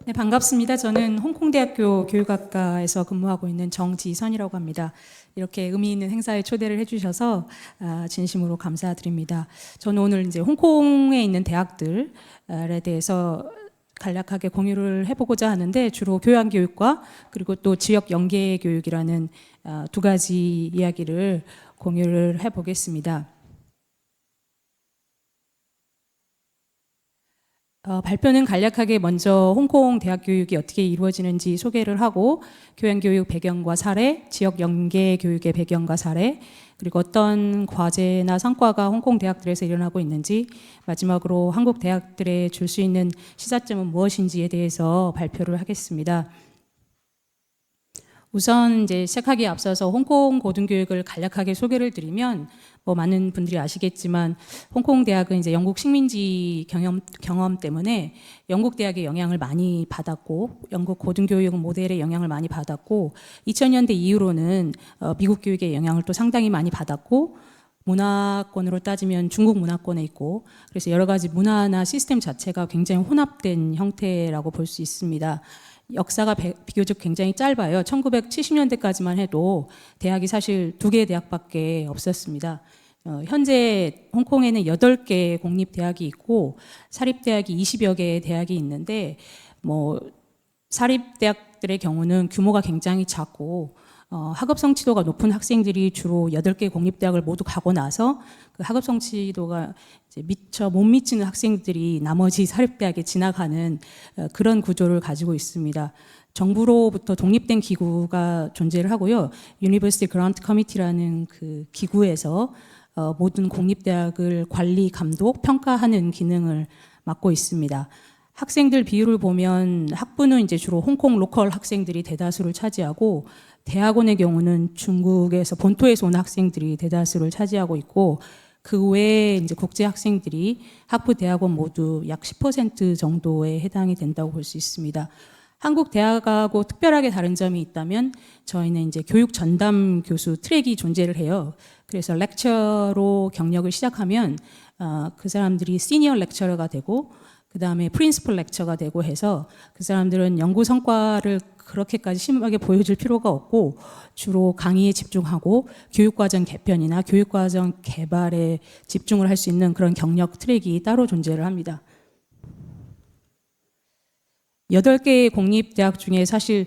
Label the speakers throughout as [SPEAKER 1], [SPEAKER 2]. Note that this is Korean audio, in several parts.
[SPEAKER 1] 네, 반갑습니다. 저는 홍콩대학교 교육학과에서 근무하고 있는 정지선이라고 합니다. 이렇게 의미 있는 행사에 초대를 해주셔서 진심으로 감사드립니다. 저는 오늘 이제 홍콩에 있는 대학들에 대해서 간략하게 공유를 해보고자 하는데 주로 교양교육과 그리고 또 지역 연계 교육이라는 두 가지 이야기를 공유를 해보겠습니다. 발표는 간략하게 먼저 홍콩 대학 교육이 어떻게 이루어지는지 소개를 하고 교양교육 배경과 사례, 지역 연계 교육의 배경과 사례, 그리고 어떤 과제나 성과가 홍콩 대학들에서 일어나고 있는지, 마지막으로 한국 대학들에 줄 수 있는 시사점은 무엇인지에 대해서 발표를 하겠습니다. 우선 이제 시작하기에 앞서서 홍콩 고등교육을 간략하게 소개를 드리면 많은 분들이 아시겠지만 홍콩 대학은 이제 영국 식민지 경험 때문에 영국 대학의 영향을 많이 받았고 영국 고등교육 모델의 영향을 많이 받았고 2000년대 이후로는 미국 교육의 영향을 또 상당히 많이 받았고 문화권으로 따지면 중국 문화권에 있고 그래서 여러 가지 문화나 시스템 자체가 굉장히 혼합된 형태라고 볼 수 있습니다. 역사가 비교적 굉장히 짧아요. 1970년대까지만 해도 대학이 사실 2개의 대학밖에 없었습니다. 현재 홍콩에는 8개 공립대학이 있고 사립대학이 20여 개의 대학이 있는데 사립대학들의 경우는 규모가 굉장히 작고 학업 성취도가 높은 학생들이 주로 8개 공립대학을 모두 가고 나서 그 학업 성취도가 이제 미처 못 미치는 학생들이 나머지 사립대학에 지나가는 그런 구조를 가지고 있습니다. 정부로부터 독립된 기구가 존재를 하고요. University Grant Committee라는 그 기구에서 모든 공립대학을 관리, 감독, 평가하는 기능을 맡고 있습니다. 학생들 비율을 보면 학부는 이제 주로 홍콩 로컬 학생들이 대다수를 차지하고 대학원의 경우는 중국에서 본토에서 온 학생들이 대다수를 차지하고 있고 그 외에 이제 국제 학생들이 학부 대학원 모두 약 10% 정도에 해당이 된다고 볼 수 있습니다. 한국 대학하고 특별하게 다른 점이 있다면 저희는 이제 교육 전담 교수 트랙이 존재를 해요. 그래서 렉처로 경력을 시작하면 그 사람들이 시니어 렉처러가 되고 그 다음에 프린시플 렉처가 되고 해서 그 사람들은 연구 성과를 그렇게까지 심하게 보여줄 필요가 없고 주로 강의에 집중하고 교육과정 개편이나 교육과정 개발에 집중을 할 수 있는 그런 경력 트랙이 따로 존재를 합니다. 8개의 공립대학 중에 사실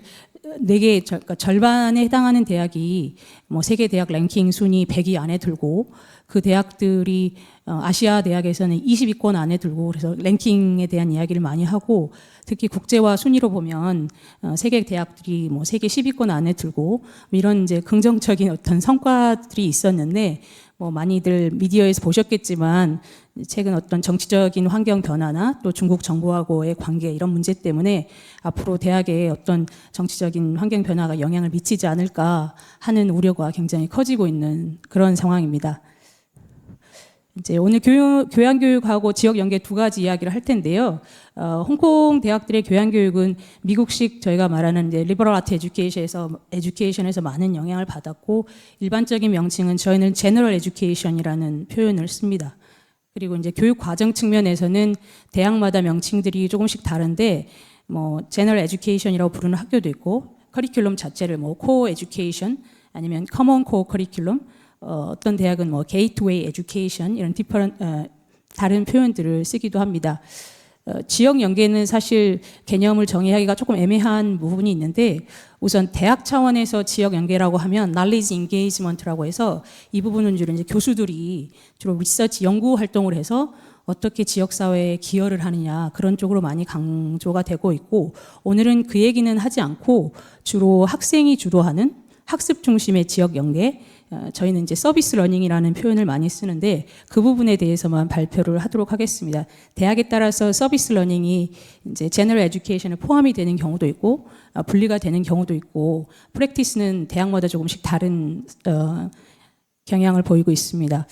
[SPEAKER 1] 4개, 그러니까 절반에 해당하는 대학이 세계 대학 랭킹 순위 100위 안에 들고 그 대학들이 아시아 대학에서는 20위권 안에 들고 그래서 랭킹에 대한 이야기를 많이 하고 특히 국제화 순위로 보면 세계 대학들이 세계 10위권 안에 들고 이런 이제 긍정적인 어떤 성과들이 있었는데 많이들 미디어에서 보셨겠지만 최근 어떤 정치적인 환경 변화나 또 중국 정부하고의 관계 이런 문제 때문에 앞으로 대학에 어떤 정치적인 환경 변화가 영향을 미치지 않을까 하는 우려가 굉장히 커지고 있는 그런 상황입니다. 이제 오늘 교양교육하고 지역 연계 두 가지 이야기를 할 텐데요. 홍콩 대학들의 교양교육은 미국식 저희가 말하는 이제 리버럴 아트 에듀케이션에서 많은 영향을 받았고 일반적인 명칭은 저희는 제너럴 에듀케이션이라는 표현을 씁니다. 그리고 이제 교육 과정 측면에서는 대학마다 명칭들이 조금씩 다른데 제너럴 에듀케이션이라고 부르는 학교도 있고 커리큘럼 자체를 코어 에듀케이션 아니면 커먼 코어 커리큘럼 어떤 대학은 게이트웨이 에듀케이션 이런 다른 표현들을 쓰기도 합니다. 지역 연계는 사실 개념을 정의하기가 조금 애매한 부분이 있는데 우선 대학 차원에서 지역 연계라고 하면 knowledge engagement라고 해서 이 부분은 주로 이제 교수들이 주로 리서치 연구 활동을 해서 어떻게 지역사회에 기여를 하느냐 그런 쪽으로 많이 강조가 되고 있고 오늘은 그 얘기는 하지 않고 주로 학생이 주도하는 학습 중심의 지역 연계 저희는 이제 서비스 러닝이라는 표현을 많이 쓰는데 그 부분에 대해서만 발표를 하도록 하겠습니다. 대학에 따라서 서비스 러닝이 이제 제너럴 에듀케이션에 포함이 되는 경우도 있고 분리가 되는 경우도 있고 프랙티스는 대학마다 조금씩 다른 경향을 보이고 있습니다.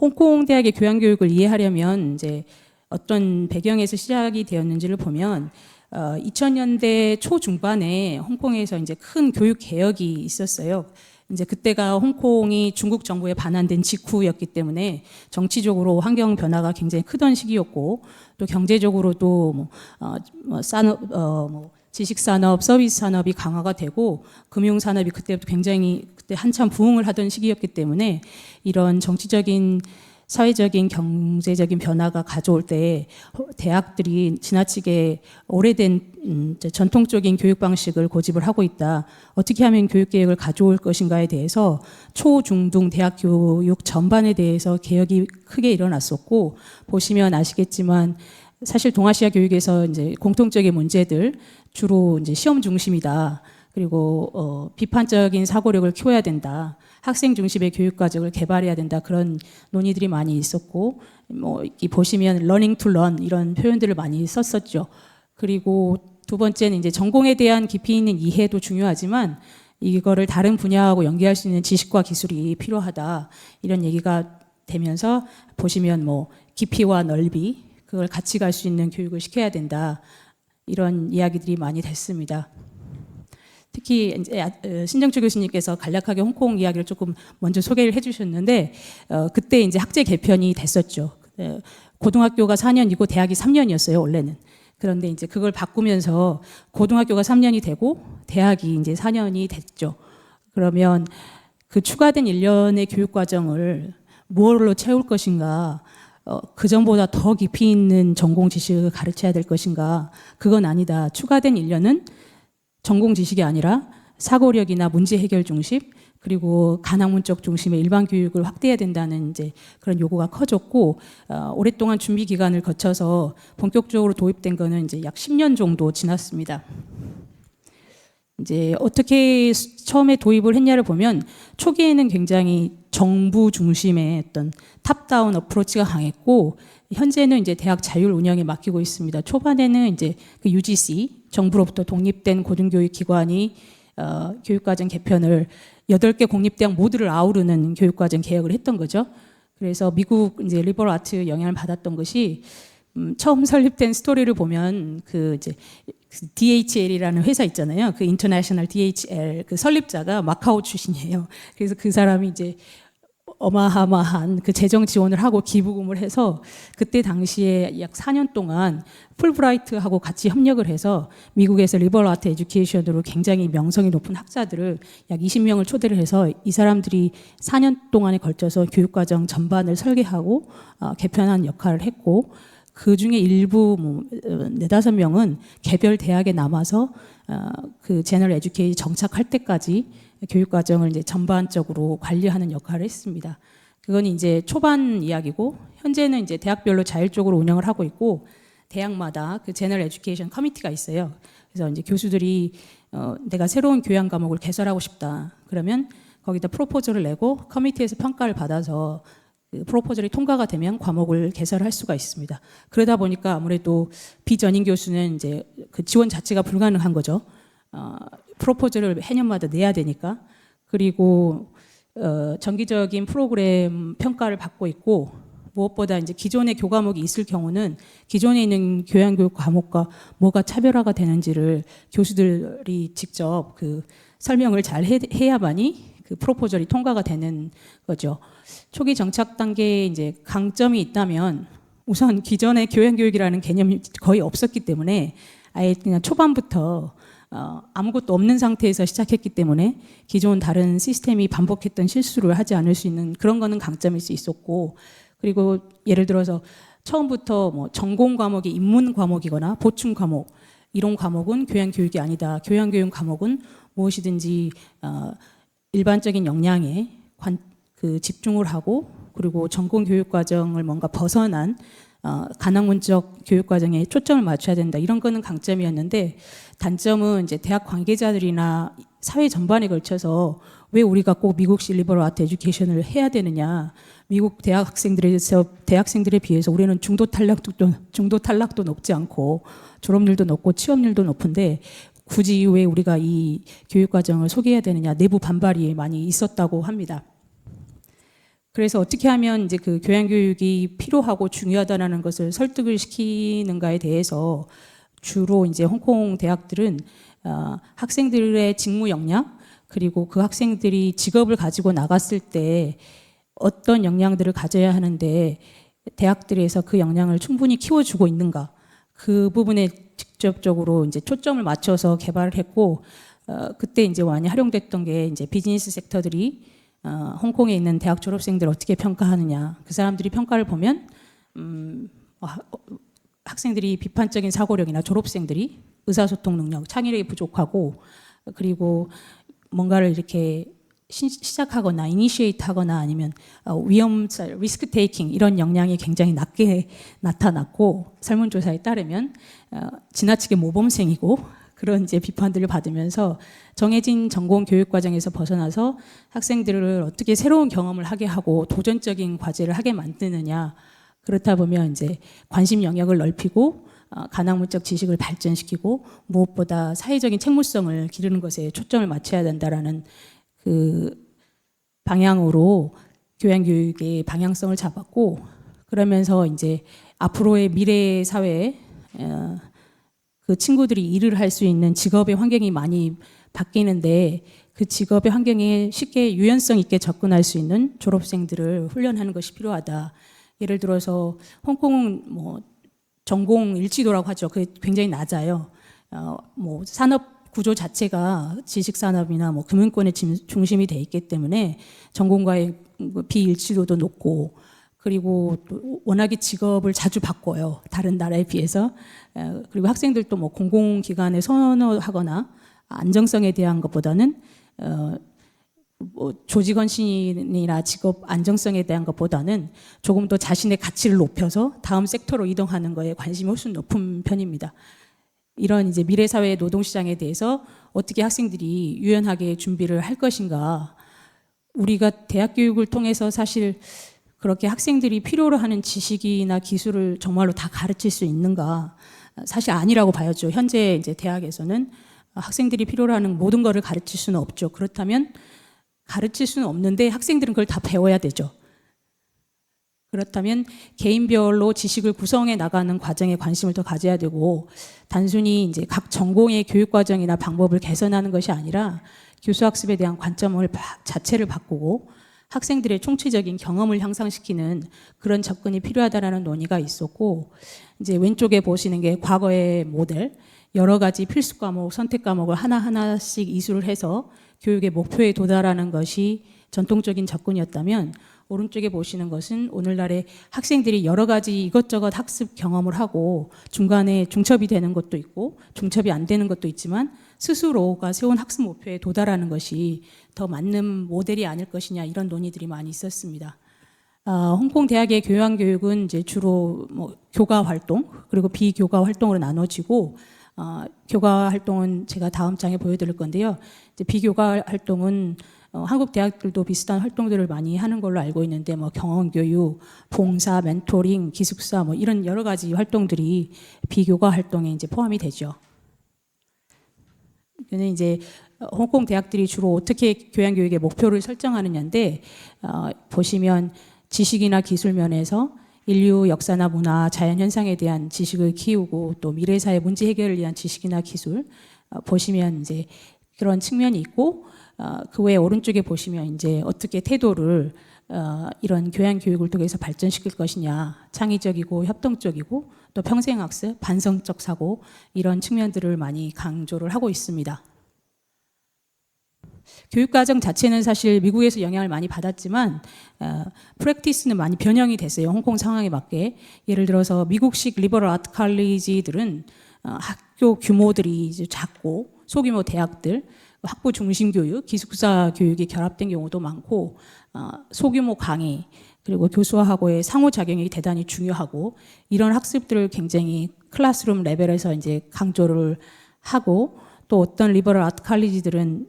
[SPEAKER 1] 홍콩 대학의 교양교육을 이해하려면 이제 어떤 배경에서 시작이 되었는지를 보면 2000년대 초중반에 홍콩에서 이제 큰 교육 개혁이 있었어요. 이제 그때가 홍콩이 중국 정부에 반환된 직후였기 때문에 정치적으로 환경 변화가 굉장히 크던 시기였고 또 경제적으로도 지식 산업, 서비스 산업이 강화가 되고 금융 산업이 그때부터 굉장히 그때 한참 부흥을 하던 시기였기 때문에 이런 정치적인 사회적인 경제적인 변화가 가져올 때 대학들이 지나치게 오래된 전통적인 교육 방식을 고집을 하고 있다. 어떻게 하면 교육 계획을 가져올 것인가에 대해서 초, 중, 등 대학 교육 전반에 대해서 개혁이 크게 일어났었고 보시면 아시겠지만 사실 동아시아 교육에서 이제 공통적인 문제들 주로 이제 시험 중심이다. 그리고 비판적인 사고력을 키워야 된다. 학생 중심의 교육 과정을 개발해야 된다. 그런 논의들이 많이 있었고, 이 보시면 learning to learn 이런 표현들을 많이 썼었죠. 그리고 두 번째는 이제 전공에 대한 깊이 있는 이해도 중요하지만 이거를 다른 분야하고 연계할 수 있는 지식과 기술이 필요하다. 이런 얘기가 되면서 보시면 깊이와 넓이 그걸 같이 갈 수 있는 교육을 시켜야 된다. 이런 이야기들이 많이 됐습니다. 특히 이제 신정주 교수님께서 간략하게 홍콩 이야기를 조금 먼저 소개를 해주셨는데 그때 이제 학제 개편이 됐었죠. 고등학교가 4년이고 대학이 3년이었어요 원래는. 그런데 이제 그걸 바꾸면서 고등학교가 3년이 되고 대학이 이제 4년이 됐죠. 그러면 그 추가된 1년의 교육 과정을 무엇으로 채울 것인가? 그 전보다 더 깊이 있는 전공 지식을 가르쳐야 될 것인가? 그건 아니다. 추가된 1년은 전공 지식이 아니라 사고력이나 문제 해결 중심 그리고 간학문적 중심의 일반 교육을 확대해야 된다는 이제 그런 요구가 커졌고 오랫동안 준비 기간을 거쳐서 본격적으로 도입된 거는 이제 약 10년 정도 지났습니다. 이제 어떻게 처음에 도입을 했냐를 보면 초기에는 굉장히 정부 중심의 어떤 탑다운 어프로치가 강했고 현재는 이제 대학 자율 운영에 맡기고 있습니다. 초반에는 이제 그 UGC 정부로부터 독립된 고등교육 기관이 교육과정 개편을 8개 공립대학 모두를 아우르는 교육과정 개혁을 했던 거죠. 그래서 미국 이제 리버럴 아트 영향을 받았던 것이 처음 설립된 스토리를 보면 그 이제 DHL이라는 회사 있잖아요. 그 인터내셔널 DHL 그 설립자가 마카오 출신이에요. 그래서 그 사람이 이제 어마어마한 그 재정 지원을 하고 기부금을 해서 그때 당시에 약 4년 동안 풀브라이트하고 같이 협력을 해서 미국에서 리버럴 아트 에듀케이션으로 굉장히 명성이 높은 학자들을 약 20명을 초대를 해서 이 사람들이 4년 동안에 걸쳐서 교육과정 전반을 설계하고 개편한 역할을 했고 그 중에 일부 4-5명은 개별 대학에 남아서 그 제너럴 에듀케이션 정착할 때까지 교육과정을 이제 전반적으로 관리하는 역할을 했습니다. 그건 이제 초반 이야기고 현재는 이제 대학별로 자율적으로 운영을 하고 있고 대학마다 그 제너럴 에듀케이션 커미티가 있어요. 그래서 이제 교수들이 내가 새로운 교양 과목을 개설하고 싶다. 그러면 거기다 프로포즈를 내고 커미티에서 평가를 받아서 그 프로포절이 통과가 되면 과목을 개설할 수가 있습니다. 그러다 보니까 아무래도 비전임 교수는 이제 그 지원 자체가 불가능한 거죠. 프로포절을 해년마다 내야 되니까. 그리고 정기적인 프로그램 평가를 받고 있고 무엇보다 이제 기존의 교과목이 있을 경우는 기존에 있는 교양교육 과목과 뭐가 차별화가 되는지를 교수들이 직접 그 설명을 잘 해야만이 그 프로포절이 통과가 되는 거죠. 초기 정착 단계에 이제 강점이 있다면 우선 기존의 교양교육이라는 개념이 거의 없었기 때문에 아예 그냥 초반부터 아무것도 없는 상태에서 시작했기 때문에 기존 다른 시스템이 반복했던 실수를 하지 않을 수 있는 그런 거는 강점일 수 있었고 그리고 예를 들어서 처음부터 뭐 전공 과목이 인문 과목이거나 보충 과목 이런 과목은 교양교육이 아니다. 교양교육 과목은 무엇이든지 일반적인 역량에 집중을 하고 그리고 전공 교육 과정을 뭔가 벗어난 간학문적 교육 과정에 초점을 맞춰야 된다. 이런 거는 강점이었는데 단점은 이제 대학 관계자들이나 사회 전반에 걸쳐서 왜 우리가 꼭 미국식 리버럴 아트 에듀케이션을 해야 되느냐. 미국 대학생들에 비해서 우리는 중도 탈락도 높지 않고 졸업률도 높고 취업률도 높은데 굳이 왜 우리가 이 교육 과정을 소개해야 되느냐. 내부 반발이 많이 있었다고 합니다. 그래서 어떻게 하면 이제 그 교양교육이 필요하고 중요하다는 것을 설득을 시키는가에 대해서 주로 이제 홍콩 대학들은 학생들의 직무 역량 그리고 그 학생들이 직업을 가지고 나갔을 때 어떤 역량들을 가져야 하는데 대학들에서 그 역량을 충분히 키워주고 있는가, 그 부분에 직접적으로 이제 초점을 맞춰서 개발을 했고, 그때 이제 많이 활용됐던 게 이제 비즈니스 섹터들이 홍콩에 있는 대학 졸업생들을 어떻게 평가하느냐, 그 사람들이 평가를 보면 학생들이 비판적인 사고력이나 졸업생들이 의사소통 능력, 창의력이 부족하고, 그리고 뭔가를 이렇게 시작하거나 이니시에이트 하거나 아니면 위험살, 리스크 테이킹 이런 역량이 굉장히 낮게 나타났고, 설문조사에 따르면 지나치게 모범생이고, 그런 이제 비판들을 받으면서 정해진 전공 교육 과정에서 벗어나서 학생들을 어떻게 새로운 경험을 하게 하고 도전적인 과제를 하게 만드느냐, 그렇다 보면 이제 관심 영역을 넓히고 가낭문적 지식을 발전시키고 무엇보다 사회적인 책무성을 기르는 것에 초점을 맞춰야 된다라는 그 방향으로 교양교육의 방향성을 잡았고, 그러면서 이제 앞으로의 미래 사회에 그 친구들이 일을 할 수 있는 직업의 환경이 많이 바뀌는데, 그 직업의 환경에 쉽게 유연성 있게 접근할 수 있는 졸업생들을 훈련하는 것이 필요하다. 예를 들어서 홍콩은 뭐 전공 일치도라고 하죠. 그게 굉장히 낮아요. 뭐 산업 구조 자체가 지식 산업이나 뭐 금융권의 중심이 돼 있기 때문에 전공과의 비일치도도 높고, 그리고 또 워낙에 직업을 자주 바꿔요. 다른 나라에 비해서. 그리고 학생들도 뭐 공공기관에 선호하거나 안정성에 대한 것보다는 뭐 조직원신이나 직업 안정성에 대한 것보다는 조금 더 자신의 가치를 높여서 다음 섹터로 이동하는 거에 관심이 훨씬 높은 편입니다. 이런 이제 미래 사회 노동시장에 대해서 어떻게 학생들이 유연하게 준비를 할 것인가. 우리가 대학 교육을 통해서 사실 그렇게 학생들이 필요로 하는 지식이나 기술을 정말로 다 가르칠 수 있는가? 사실 아니라고 봐야죠. 현재 이제 대학에서는 학생들이 필요로 하는 모든 것을 가르칠 수는 없죠. 그렇다면 가르칠 수는 없는데 학생들은 그걸 다 배워야 되죠. 그렇다면 개인별로 지식을 구성해 나가는 과정에 관심을 더 가져야 되고, 단순히 이제 각 전공의 교육 과정이나 방법을 개선하는 것이 아니라 교수 학습에 대한 관점을 자체를 바꾸고 학생들의 총체적인 경험을 향상시키는 그런 접근이 필요하다라는 논의가 있었고, 이제 왼쪽에 보시는 게 과거의 모델, 여러 가지 필수 과목, 선택 과목을 하나하나씩 이수를 해서 교육의 목표에 도달하는 것이 전통적인 접근이었다면, 오른쪽에 보시는 것은 오늘날의 학생들이 여러 가지 이것저것 학습 경험을 하고 중간에 중첩이 되는 것도 있고 중첩이 안 되는 것도 있지만 스스로가 세운 학습 목표에 도달하는 것이 더 맞는 모델이 아닐 것이냐, 이런 논의들이 많이 있었습니다. 홍콩 대학의 교양교육은 이제 주로 뭐 교과 활동 그리고 비교과 활동으로 나눠지고, 교과 활동은 제가 다음 장에 보여드릴 건데요. 이제 비교과 활동은 한국 대학들도 비슷한 활동들을 많이 하는 걸로 알고 있는데, 뭐 경험교육, 봉사, 멘토링, 기숙사 뭐 이런 여러 가지 활동들이 비교과 활동에 이제 포함이 되죠. 이거는 이제 홍콩 대학들이 주로 어떻게 교양교육의 목표를 설정하느냐인데, 보시면 지식이나 기술 면에서 인류 역사나 문화, 자연 현상에 대한 지식을 키우고, 또 미래 사회 문제 해결을 위한 지식이나 기술, 보시면 이제 그런 측면이 있고, 그 외에 오른쪽에 보시면 이제 어떻게 태도를 이런 교양 교육을 통해서 발전시킬 것이냐, 창의적이고 협동적이고 또 평생학습, 반성적 사고, 이런 측면들을 많이 강조를 하고 있습니다. 교육과정 자체는 사실 미국에서 영향을 많이 받았지만 프랙티스는 많이 변형이 됐어요. 홍콩 상황에 맞게. 예를 들어서 미국식 리버럴 아트 칼리지들은 학교 규모들이 이제 작고 소규모 대학들, 학부 중심 교육, 기숙사 교육이 결합된 경우도 많고, 소규모 강의, 그리고 교수하고의 상호작용이 대단히 중요하고, 이런 학습들을 굉장히 클래스룸 레벨에서 이제 강조를 하고, 또 어떤 리버럴 아트 칼리지들은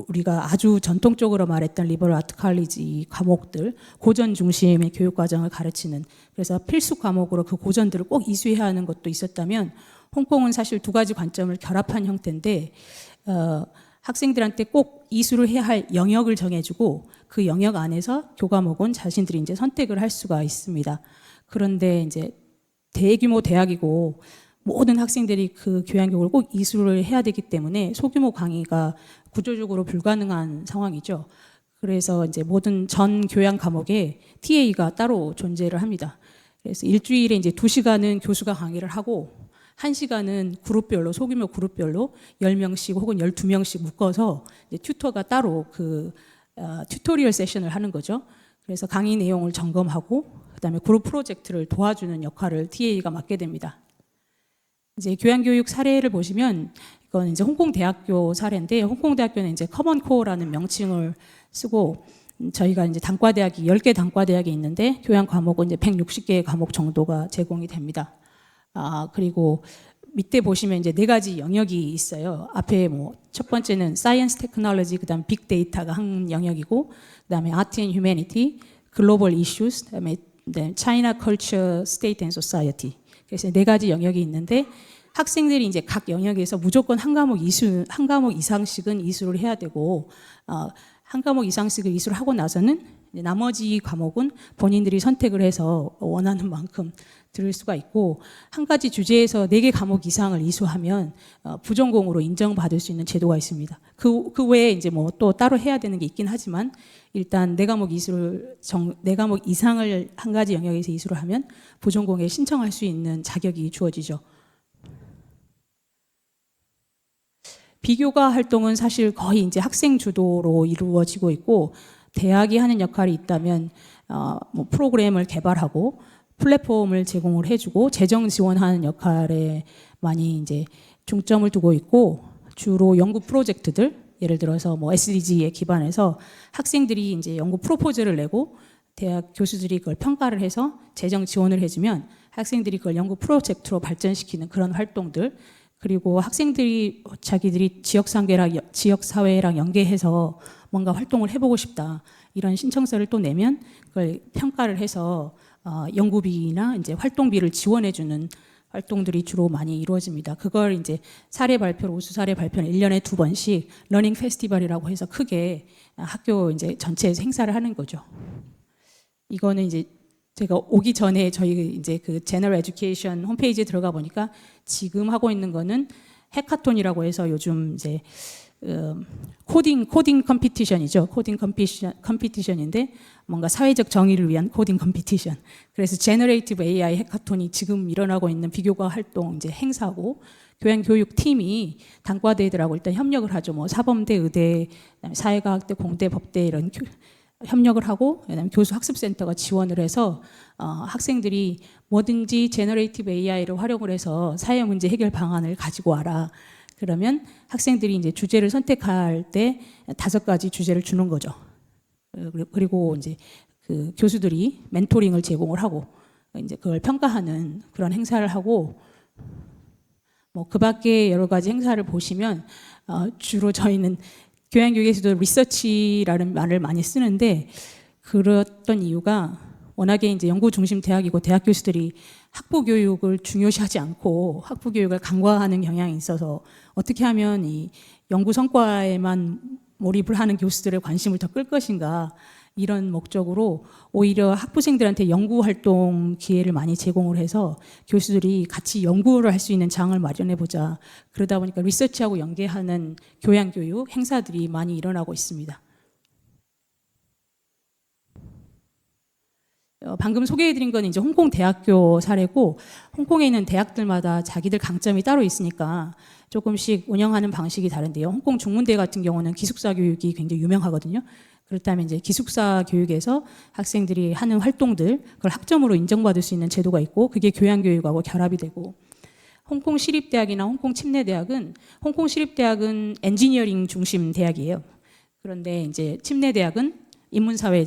[SPEAKER 1] 우리가 아주 전통적으로 말했던 리버럴 아트 칼리지 과목들, 고전 중심의 교육 과정을 가르치는, 그래서 필수 과목으로 그 고전들을 꼭 이수해야 하는 것도 있었다면, 홍콩은 사실 두 가지 관점을 결합한 형태인데, 학생들한테 꼭 이수를 해야 할 영역을 정해주고 그 영역 안에서 교과목은 자신들이 이제 선택을 할 수가 있습니다. 그런데 이제 대규모 대학이고 모든 학생들이 그 교양교육을 꼭 이수를 해야 되기 때문에 소규모 강의가 구조적으로 불가능한 상황이죠. 그래서 이제 모든 전 교양 과목에 TA가 따로 존재를 합니다. 그래서 일주일에 이제 2시간은 교수가 강의를 하고 1시간은 그룹별로 소규모 그룹별로 10명씩 혹은 12명씩 묶어서 이제 튜터가 따로 그 튜토리얼 세션을 하는 거죠. 그래서 강의 내용을 점검하고 그다음에 그룹 프로젝트를 도와주는 역할을 TA가 맡게 됩니다. 이제 교양교육 사례를 보시면 이건 이제 홍콩 대학교 사례인데 홍콩 대학교는 이제 커먼코어라는 명칭을 쓰고 저희가 이제 단과대학이 10개 단과대학이 있는데 교양 과목은 이제 160개 과목 정도가 제공이 됩니다. 그리고 밑에 보시면 이제 4가지 영역이 있어요. 앞에 뭐 첫 번째는 사이언스 테크놀로지, 그다음 빅데이터가 한 영역이고, 그다음에 아트 앤 휴머니티, 글로벌 이슈스, 그다음에 차이나 컬처, 스테이트 앤 소사이어티. 그래서 4가지 영역이 있는데 학생들이 이제 각 영역에서 무조건 한 과목 이상씩은 이수를 해야 되고, 한 과목 이상씩을 이수를 하고 나서는 나머지 과목은 본인들이 선택을 해서 원하는 만큼 들을 수가 있고, 한 가지 주제에서 4개 과목 이상을 이수하면 부전공으로 인정받을 수 있는 제도가 있습니다. 그 외에 이제 뭐 또 따로 해야 되는 게 있긴 하지만 일단 4과목 이상을 한 가지 영역에서 이수를 하면 부전공에 신청할 수 있는 자격이 주어지죠. 비교과 활동은 사실 거의 이제 학생 주도로 이루어지고 있고, 대학이 하는 역할이 있다면 뭐 프로그램을 개발하고 플랫폼을 제공을 해주고 재정 지원하는 역할에 많이 이제 중점을 두고 있고, 주로 연구 프로젝트들, 예를 들어서 뭐 SDG에 기반해서 학생들이 이제 연구 프로포즈를 내고 대학 교수들이 그걸 평가를 해서 재정 지원을 해주면 학생들이 그걸 연구 프로젝트로 발전시키는 그런 활동들, 그리고 학생들이 자기들이 지역사회랑 연계해서 뭔가 활동을 해보고 싶다, 이런 신청서를 또 내면 그걸 평가를 해서 연구비나 이제 활동비를 지원해주는 활동들이 주로 많이 이루어집니다. 그걸 이제 사례 발표로, 우수 사례 발표는 1년에 2번씩 러닝 페스티벌이라고 해서 크게 학교 이제 전체에서 행사를 하는 거죠. 이거는 이제 제가 오기 전에 저희 이제 그 제너럴 에듀케이션 홈페이지에 들어가 보니까 지금 하고 있는 거는 해카톤이라고 해서 요즘 이제 코딩 컴피티션이죠. 코딩 컴피티션인데 뭔가 사회적 정의를 위한 코딩 컴피티션. 그래서 제너레이티브 AI 해카톤이 지금 일어나고 있는 비교과 활동 이제 행사고, 교양교육 팀이 단과대들하고 일단 협력을 하죠. 뭐 사범대, 의대, 그다음에 사회과학대, 공대, 법대 이런 협력을 하고, 그다음에 교수 학습센터가 지원을 해서 학생들이 뭐든지 제너레이티브 AI를 활용을 해서 사회 문제 해결 방안을 가지고 와라. 그러면 학생들이 이제 주제를 선택할 때 5가지 주제를 주는 거죠. 그리고 이제 그 교수들이 멘토링을 제공을 하고 이제 그걸 평가하는 그런 행사를 하고, 뭐 그 밖에 여러 가지 행사를 보시면 주로 저희는 교양교육에서도 리서치라는 말을 많이 쓰는데, 그랬던 이유가 워낙에 이제 연구 중심 대학이고 대학 교수들이 학부 교육을 중요시하지 않고 학부 교육을 간과하는 경향이 있어서 어떻게 하면 이 연구 성과에만 몰입을 하는 교수들의 관심을 더 끌 것인가, 이런 목적으로 오히려 학부생들한테 연구 활동 기회를 많이 제공을 해서 교수들이 같이 연구를 할 수 있는 장을 마련해 보자. 그러다 보니까 리서치하고 연계하는 교양교육 행사들이 많이 일어나고 있습니다. 방금 소개해드린 건 이제 홍콩 대학교 사례고, 홍콩에 있는 대학들마다 자기들 강점이 따로 있으니까 조금씩 운영하는 방식이 다른데요. 홍콩 중문대 같은 경우는 기숙사 교육이 굉장히 유명하거든요. 그렇다면 이제 기숙사 교육에서 학생들이 하는 활동들, 그걸 학점으로 인정받을 수 있는 제도가 있고, 그게 교양교육하고 결합이 되고, 홍콩 시립대학이나 홍콩 침례대학은, 홍콩 시립대학은 엔지니어링 중심 대학이에요. 그런데 이제 침례대학은 인문사회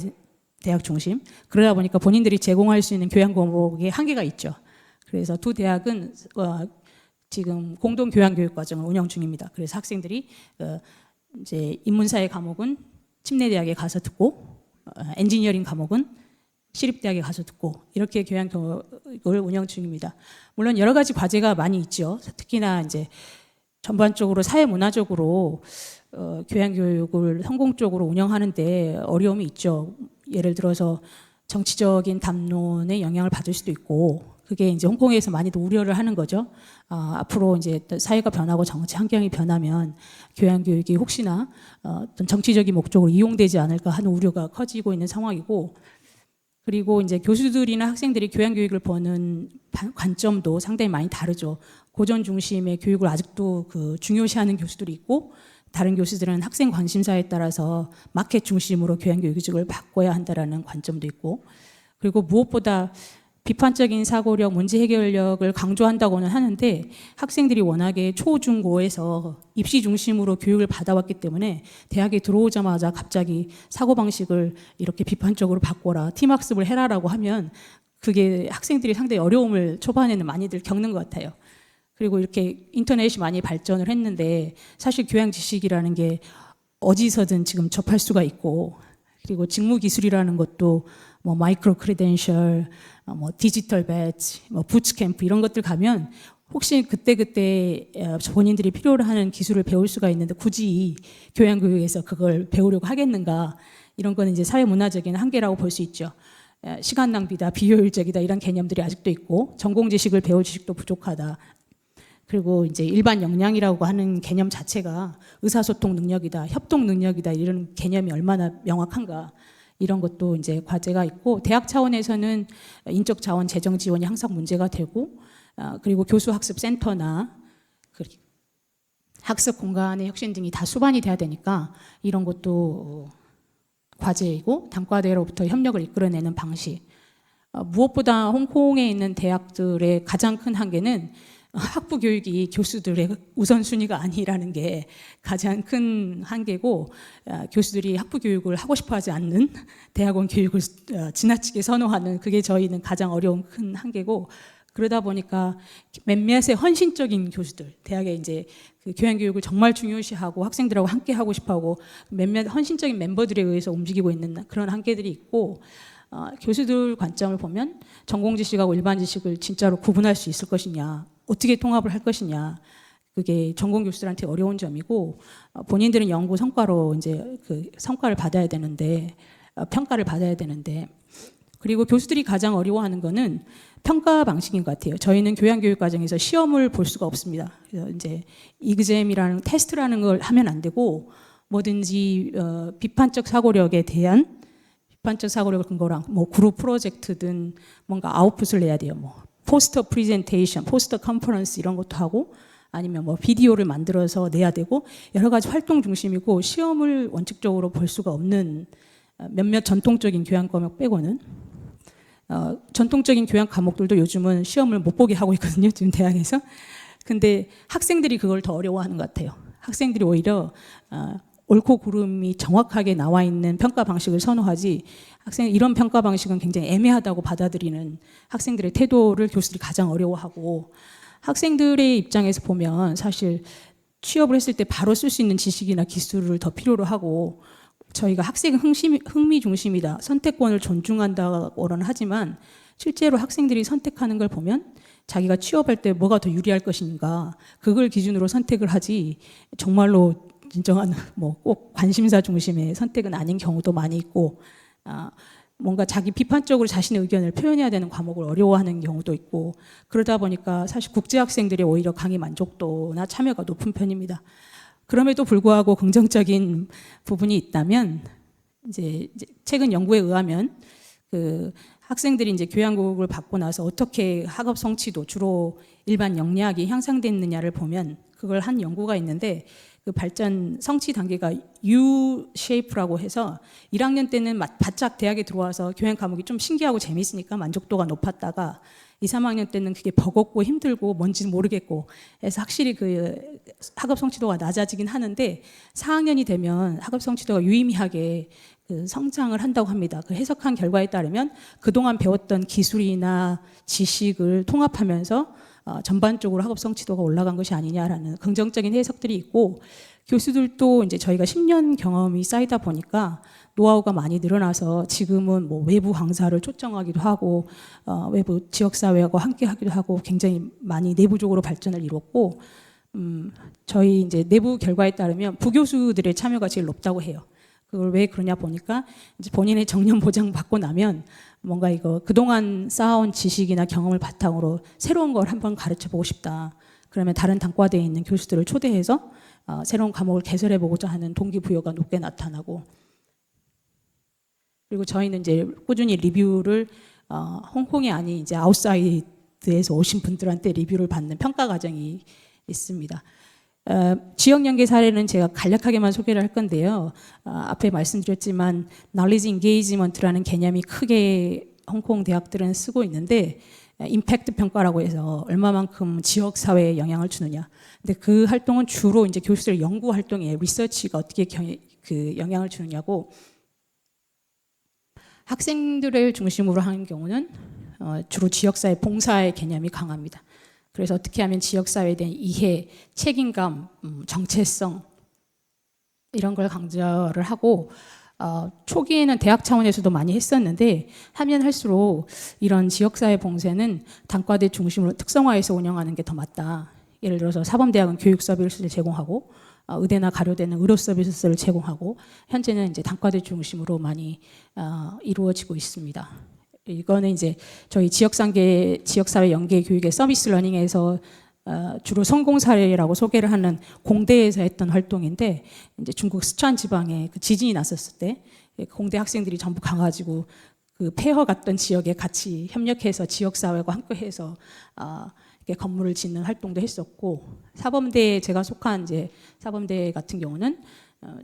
[SPEAKER 1] 대학 중심. 그러다 보니까 본인들이 제공할 수 있는 교양 과목에 한계가 있죠. 그래서 두 대학은 지금 공동 교양 교육 과정을 운영 중입니다. 그래서 학생들이 이제 인문사회 과목은 침례대학에 가서 듣고, 엔지니어링 과목은 시립대학에 가서 듣고, 이렇게 교양 교육을 운영 중입니다. 물론 여러 가지 과제가 많이 있죠. 특히나 이제 전반적으로 사회문화적으로 교양 교육을 성공적으로 운영하는데 어려움이 있죠. 예를 들어서 정치적인 담론에 영향을 받을 수도 있고, 그게 이제 홍콩에서 많이도 우려를 하는 거죠. 앞으로 이제 사회가 변하고 정치 환경이 변하면 교양 교육이 혹시나 어떤 정치적인 목적으로 이용되지 않을까 하는 우려가 커지고 있는 상황이고, 그리고 이제 교수들이나 학생들이 교양 교육을 보는 관점도 상당히 많이 다르죠. 고전 중심의 교육을 아직도 중요시하는 교수들이 있고, 다른 교수들은 학생 관심사에 따라서 마켓 중심으로 교양 교육을 바꿔야 한다라는 관점도 있고, 그리고 무엇보다 비판적인 사고력, 문제 해결력을 강조한다고는 하는데 학생들이 워낙에 초, 중, 고에서 입시 중심으로 교육을 받아왔기 때문에 대학에 들어오자마자 갑자기 사고방식을 이렇게 비판적으로 바꿔라, 팀학습을 해라라고 하면 그게 학생들이 상당히 어려움을 초반에는 많이들 겪는 것 같아요. 그리고 이렇게 인터넷이 많이 발전을 했는데 사실 교양 지식이라는 게 어디서든 지금 접할 수가 있고, 그리고 직무 기술이라는 것도 뭐 마이크로 크레덴셜, 뭐 디지털 배치, 뭐 부츠캠프 이런 것들 가면 혹시 그때 본인들이 필요로 하는 기술을 배울 수가 있는데 굳이 교양 교육에서 그걸 배우려고 하겠는가, 이런 거는 이제 사회 문화적인 한계라고 볼 수 있죠. 시간 낭비다, 비효율적이다 이런 개념들이 아직도 있고, 전공 지식을 배울 지식도 부족하다. 그리고 이제 일반 역량이라고 하는 개념 자체가 의사소통 능력이다, 협동 능력이다 이런 개념이 얼마나 명확한가, 이런 것도 이제 과제가 있고, 대학 차원에서는 인적 자원 재정 지원이 항상 문제가 되고, 그리고 교수 학습 센터나 학습 공간의 혁신 등이 다 수반이 돼야 되니까 이런 것도 과제이고, 단과대로부터 협력을 이끌어내는 방식. 무엇보다 홍콩에 있는 대학들의 가장 큰 한계는 학부 교육이 교수들의 우선순위가 아니라는 게 가장 큰 한계고, 교수들이 학부 교육을 하고 싶어 하지 않는 대학원 교육을 지나치게 선호하는, 그게 저희는 가장 어려운 큰 한계고, 그러다 보니까 몇몇의 헌신적인 교수들, 대학에 이제 그 교양 교육을 정말 중요시하고 학생들하고 함께 하고 싶어하고 몇몇 헌신적인 멤버들에 의해서 움직이고 있는 그런 한계들이 있고, 교수들 관점을 보면 전공 지식하고 일반 지식을 진짜로 구분할 수 있을 것이냐, 어떻게 통합을 할 것이냐, 그게 전공 교수들한테 어려운 점이고, 본인들은 연구 성과로 이제 그 성과를 받아야 되는데, 평가를 받아야 되는데, 그리고 교수들이 가장 어려워하는 거는 평가 방식인 것 같아요. 저희는 교양 교육 과정에서 시험을 볼 수가 없습니다. 그래서 이제 이그잼이라는 테스트라는 걸 하면 안 되고, 뭐든지 비판적 사고력에 대한 비판적 사고력을 근거로 한 뭐 그룹 프로젝트든 뭔가 아웃풋을 내야 돼요. 뭐 포스터 프레젠테이션, 포스터 컨퍼런스 이런 것도 하고, 아니면 뭐 비디오를 만들어서 내야 되고, 여러 가지 활동 중심이고 시험을 원칙적으로 볼 수가 없는 몇몇 전통적인 교양 과목 빼고는, 전통적인 교양 과목들도 요즘은 시험을 못 보게 하고 있거든요, 지금 대학에서. 근데 학생들이 그걸 더 어려워하는 것 같아요. 학생들이 오히려 옳고 그름이 정확하게 나와 있는 평가 방식을 선호하지, 이런 평가 방식은 굉장히 애매하다고 받아들이는 학생들의 태도를 교수들이 가장 어려워하고, 학생들의 입장에서 보면 사실 취업을 했을 때 바로 쓸 수 있는 지식이나 기술을 더 필요로 하고, 저희가 학생 흥미 중심이다, 선택권을 존중한다고는 하지만 실제로 학생들이 선택하는 걸 보면 자기가 취업할 때 뭐가 더 유리할 것인가, 그걸 기준으로 선택을 하지 정말로 진정한 뭐 꼭 관심사 중심의 선택은 아닌 경우도 많이 있고, 뭔가 자기 비판적으로 자신의 의견을 표현해야 되는 과목을 어려워하는 경우도 있고, 그러다 보니까 사실 국제 학생들의 오히려 강의 만족도나 참여가 높은 편입니다. 그럼에도 불구하고 긍정적인 부분이 있다면, 이제 최근 연구에 의하면 그 학생들이 이제 교양교육을 받고 나서 어떻게 학업 성취도, 주로 일반 역량이 향상됐느냐를 보면, 그걸 한 연구가 있는데 그 발전 성취 단계가 U-shape라고 해서 1학년 때는 바짝 대학에 들어와서 교양 과목이 좀 신기하고 재밌으니까 만족도가 높았다가 2, 3학년 때는 그게 버겁고 힘들고 뭔지 모르겠고 해서 확실히 그 학업 성취도가 낮아지긴 하는데, 4학년이 되면 학업 성취도가 유의미하게 그 성장을 한다고 합니다. 그 해석한 결과에 따르면 그동안 배웠던 기술이나 지식을 통합하면서 전반적으로 학업 성취도가 올라간 것이 아니냐라는 긍정적인 해석들이 있고, 교수들도 이제 저희가 10년 경험이 쌓이다 보니까 노하우가 많이 늘어나서 지금은 뭐 외부 강사를 초청하기도 하고, 외부 지역사회하고 함께 하기도 하고 굉장히 많이 내부적으로 발전을 이뤘고, 저희 이제 내부 결과에 따르면 부교수들의 참여가 제일 높다고 해요. 그걸 왜 그러냐 보니까 이제 본인의 정년 보장 받고 나면 뭔가 이거 그동안 쌓아온 지식이나 경험을 바탕으로 새로운 걸 한번 가르쳐 보고 싶다. 그러면 다른 단과대에 있는 교수들을 초대해서 새로운 과목을 개설해 보고자 하는 동기부여가 높게 나타나고, 그리고 저희는 이제 꾸준히 리뷰를 홍콩이 아닌 이제 아웃사이드에서 오신 분들한테 리뷰를 받는 평가 과정이 있습니다. 지역 연계 사례는 제가 간략하게만 소개를 할 건데요. 앞에 말씀드렸지만 knowledge engagement라는 개념이 크게 홍콩 대학들은 쓰고 있는데, 임팩트 평가라고 해서 얼마만큼 지역 사회에 영향을 주느냐. 근데 그 활동은 주로 이제 교수들 연구 활동에 리서치가 어떻게 그 영향을 주느냐고, 학생들을 중심으로 하는 경우는 주로 지역사회 봉사의 개념이 강합니다. 그래서 어떻게 하면 지역사회에 대한 이해, 책임감, 정체성 이런 걸 강조를 하고, 초기에는 대학 차원에서도 많이 했었는데 하면 할수록 이런 지역사회 봉사는 단과대 중심으로 특성화해서 운영하는 게 더 맞다. 예를 들어서 사범대학은 교육 서비스를 제공하고, 의대나 가료대는 의료 서비스를 제공하고, 현재는 이제 단과대 중심으로 많이 이루어지고 있습니다. 이거는 이제 저희 지역사회 연계 교육의 서비스 러닝에서 주로 성공 사례라고 소개를 하는 공대에서 했던 활동인데, 이제 중국 스촨 지방에 그 지진이 났었을 때 공대 학생들이 전부 가가지고 그 폐허 갔던 지역에 같이 협력해서 지역사회와 함께해서 이렇게 건물을 짓는 활동도 했었고, 사범대에 제가 속한 이제 사범대 같은 경우는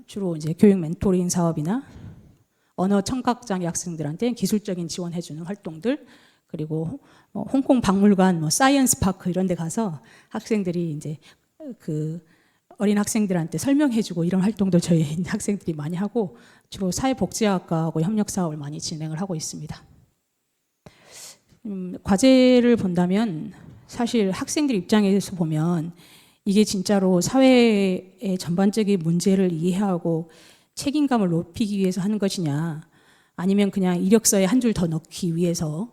[SPEAKER 1] 주로 이제 교육 멘토링 사업이나 언어 청각장애 학생들한테 기술적인 지원해주는 활동들, 그리고 홍콩 박물관, 사이언스 파크 이런 데 가서 학생들이 이제 그 어린 학생들한테 설명해주고 이런 활동도 저희 학생들이 많이 하고, 주로 사회복지학과하고 협력 사업을 많이 진행을 하고 있습니다. 과제를 본다면 사실 학생들 입장에서 보면 이게 진짜로 사회의 전반적인 문제를 이해하고 책임감을 높이기 위해서 하는 것이냐, 아니면 그냥 이력서에 한 줄 더 넣기 위해서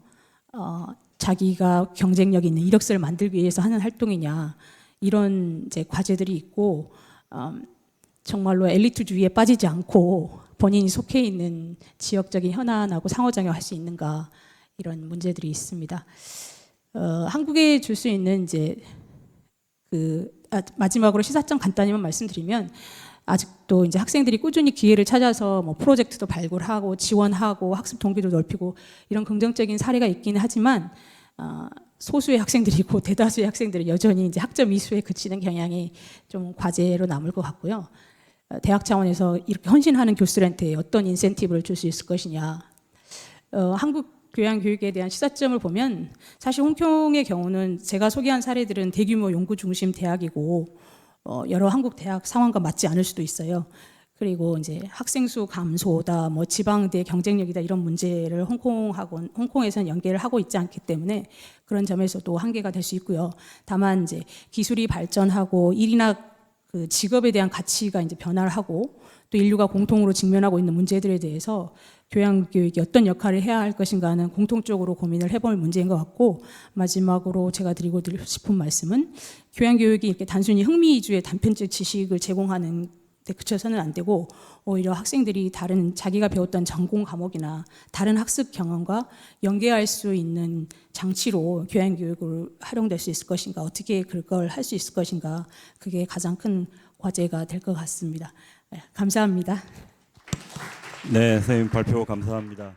[SPEAKER 1] 자기가 경쟁력 있는 이력서를 만들기 위해서 하는 활동이냐, 이런 이제 과제들이 있고, 정말로 엘리트주의에 빠지지 않고 본인이 속해 있는 지역적인 현안하고 상호작용할 수 있는가, 이런 문제들이 있습니다. 한국에 줄 수 있는 이제 마지막으로 시사점 간단히만 말씀드리면, 아직도 이제 학생들이 꾸준히 기회를 찾아서 뭐 프로젝트도 발굴하고 지원하고 학습 동기도 넓히고 이런 긍정적인 사례가 있기는 하지만, 소수의 학생들이고 대다수의 학생들은 여전히 이제 학점 이수에 그치는 경향이 좀 과제로 남을 것 같고요. 대학 차원에서 이렇게 헌신하는 교수들한테 어떤 인센티브를 줄 수 있을 것이냐. 한국 교양교육에 대한 시사점을 보면 사실 홍콩의 경우는 제가 소개한 사례들은 대규모 연구 중심 대학이고 여러 한국 대학 상황과 맞지 않을 수도 있어요. 그리고 이제 학생 수 감소다, 뭐 지방대 경쟁력이다, 이런 문제를 홍콩에서는 연계를 하고 있지 않기 때문에 그런 점에서도 한계가 될 수 있고요. 다만 이제 기술이 발전하고 일이나 그 직업에 대한 가치가 이제 변화를 하고, 또 인류가 공통으로 직면하고 있는 문제들에 대해서 교양교육이 어떤 역할을 해야 할 것인가는 공통적으로 고민을 해볼 문제인 것 같고, 마지막으로 제가 드리고 싶은 말씀은 교양교육이 이렇게 단순히 흥미 위주의 단편적 지식을 제공하는 데 그쳐서는 안 되고, 오히려 학생들이 다른 자기가 배웠던 전공 과목이나 다른 학습 경험과 연계할 수 있는 장치로 교양교육을 활용될 수 있을 것인가, 어떻게 그걸 할 수 있을 것인가, 그게 가장 큰 과제가 될 것 같습니다. 네, 감사합니다.
[SPEAKER 2] 네, 선생님 발표 감사합니다.